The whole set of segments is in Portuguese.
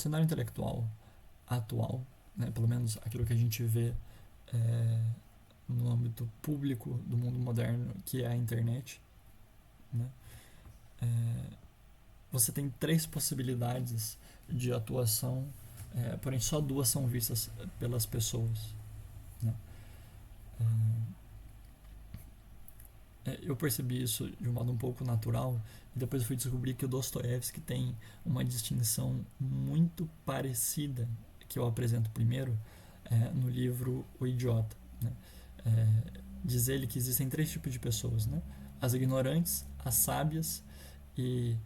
cenário intelectual atual, né, pelo menos aquilo que a gente vê é, no âmbito público do mundo moderno, que é a internet, né, você tem três possibilidades de atuação, porém só duas são vistas pelas pessoas. Né? Eu percebi isso de um modo um pouco natural e depois eu fui descobrir que o Dostoiévski tem uma distinção muito parecida que eu apresento primeiro no livro O Idiota. Né? Diz ele que existem três tipos de pessoas, né? As ignorantes, as sábias e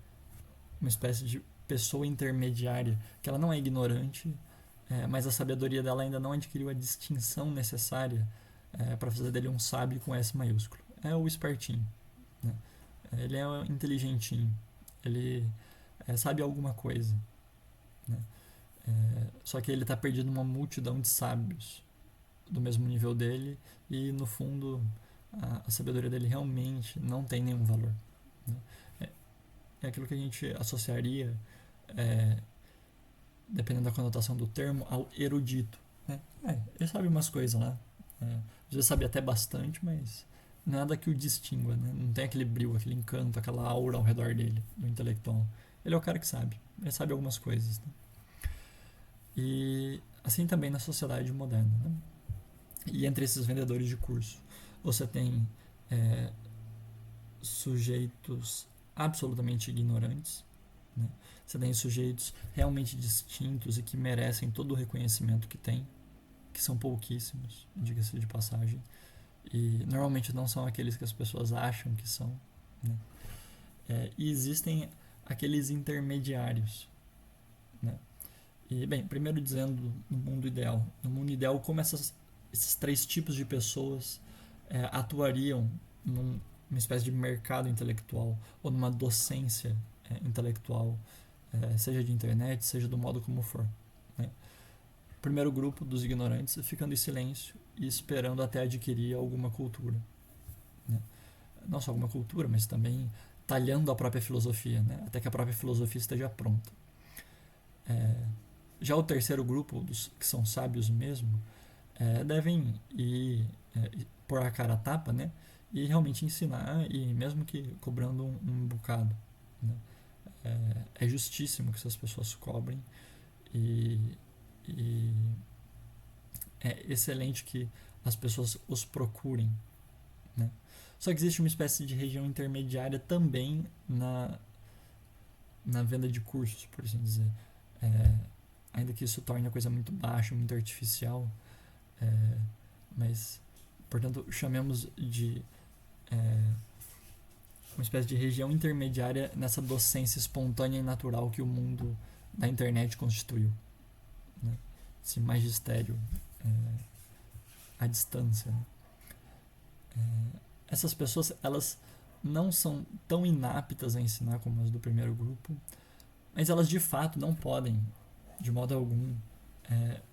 uma espécie de pessoa intermediária, que ela não é ignorante, mas a sabedoria dela ainda não adquiriu a distinção necessária para fazer dele um sábio com S maiúsculo. É o espertinho. Né? Ele é inteligentinho. Ele sabe alguma coisa. Né? Só que ele está perdido numa multidão de sábios do mesmo nível dele e, no fundo, a sabedoria dele realmente não tem nenhum valor. Né? É aquilo que a gente associaria, dependendo da conotação do termo, ao erudito. Né? Ele sabe umas coisas lá. Às vezes sabe até bastante, mas nada que o distingua. Né? Não tem aquele brilho, aquele encanto, aquela aura ao redor dele, do intelectual. Ele é o cara que sabe. Ele sabe algumas coisas. Né? E assim também na sociedade moderna. Né? E entre esses vendedores de curso, você tem sujeitos absolutamente ignorantes, né? Você tem sujeitos realmente distintos e que merecem todo o reconhecimento que têm, que são pouquíssimos, diga-se de passagem, e normalmente não são aqueles que as pessoas acham que são. Né? E existem aqueles intermediários. Né? E, bem, primeiro dizendo no mundo ideal. No mundo ideal, como esses três tipos de pessoas atuariam numa espécie de mercado intelectual ou numa docência intelectual, seja de internet, seja do modo como for. Né? Primeiro grupo dos ignorantes ficando em silêncio e esperando até adquirir alguma cultura. Né? Não só alguma cultura, mas também talhando a própria filosofia, né? Até que a própria filosofia esteja pronta. Já o terceiro grupo, dos que são sábios mesmo, devem ir pôr a cara a tapa, né? E realmente ensinar, e mesmo que cobrando um bocado. Né? É justíssimo que essas pessoas cobrem e é excelente que as pessoas os procurem. Né? Só que existe uma espécie de região intermediária também na venda de cursos, por assim dizer. Ainda que isso torne a coisa muito baixa, muito artificial, mas, portanto, chamemos de uma espécie de região intermediária nessa docência espontânea e natural que o mundo da internet constituiu. Né? Esse magistério à distância. Né? Essas pessoas, elas não são tão inaptas a ensinar como as do primeiro grupo, mas elas de fato não podem, de modo algum,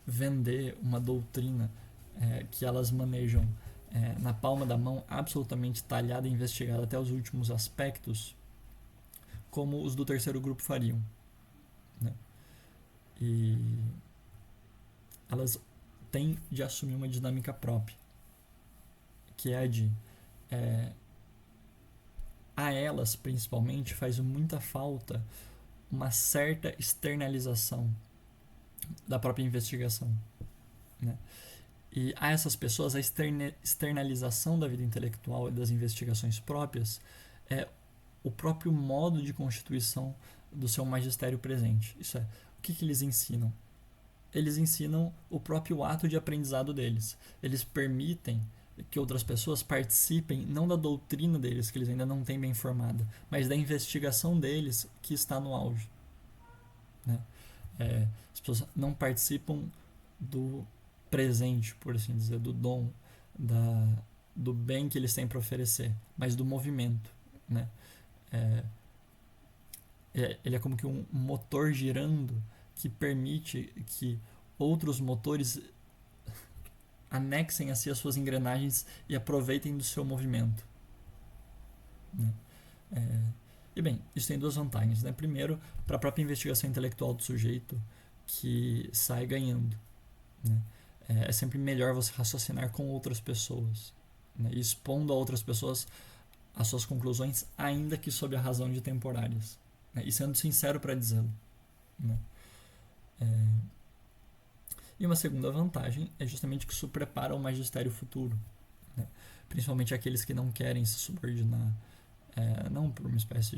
vender uma doutrina que elas manejam na palma da mão, absolutamente talhada e investigada até os últimos aspectos, como os do terceiro grupo fariam. Né? E elas têm de assumir uma dinâmica própria, que é a de a elas principalmente faz muita falta uma certa externalização da própria investigação. Né? E a essas pessoas a externalização da vida intelectual e das investigações próprias é o próprio modo de constituição do seu magistério presente. Isso é, o que eles ensinam? Eles ensinam o próprio ato de aprendizado deles. Eles permitem que outras pessoas participem não da doutrina deles, que eles ainda não têm bem formada, mas da investigação deles, que está no auge. Né? As pessoas não participam do presente, por assim dizer, do dom, do bem que eles têm para oferecer, mas do movimento. Né? Ele é como que um motor girando que permite que outros motores anexem a si as suas engrenagens e aproveitem do seu movimento. Né? E bem, isso tem duas vantagens. Né? Primeiro, para a própria investigação intelectual do sujeito, que sai ganhando, né? É sempre melhor você raciocinar com outras pessoas, né? E expondo a outras pessoas as suas conclusões, ainda que sob a razão de temporárias, né? E sendo sincero para dizê-lo, né? E uma segunda vantagem é justamente que isso prepara o magistério futuro, né? Principalmente aqueles que não querem se subordinar, não por uma espécie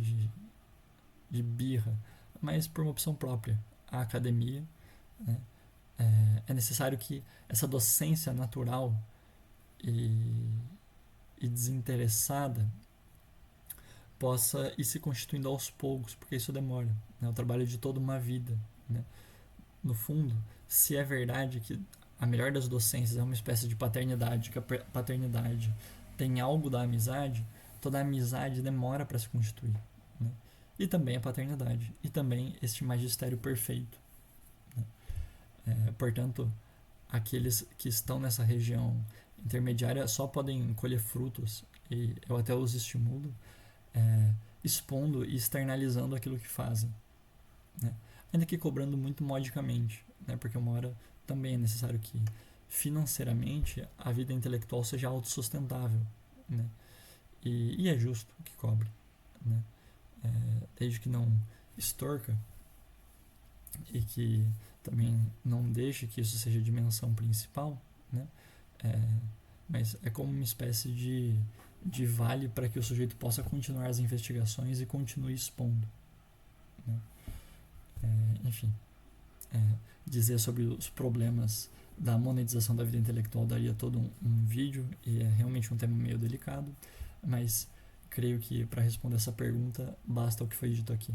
de birra, mas por uma opção própria à academia, né? É necessário que essa docência natural e desinteressada possa ir se constituindo aos poucos, porque isso demora, né? É o trabalho de toda uma vida, né? No fundo, se é verdade que a melhor das docências é uma espécie de paternidade, que a paternidade tem algo da amizade, toda a amizade demora para se constituir, né? E também a paternidade, e também este magistério perfeito, né? Portanto, aqueles que estão nessa região intermediária só podem colher frutos, e eu até os estimulo, expondo e externalizando aquilo que fazem, né? Ainda que cobrando muito modicamente, né? Porque uma hora também é necessário que financeiramente a vida intelectual seja autossustentável, né? E é justo que cobre, né? Desde que não extorca e que também não deixe que isso seja a dimensão principal, né? Mas é como uma espécie de vale para que o sujeito possa continuar as investigações e continue expondo, né? Enfim, dizer sobre os problemas da monetização da vida intelectual daria todo um vídeo, e é realmente um tema meio delicado, mas creio que para responder essa pergunta basta o que foi dito aqui.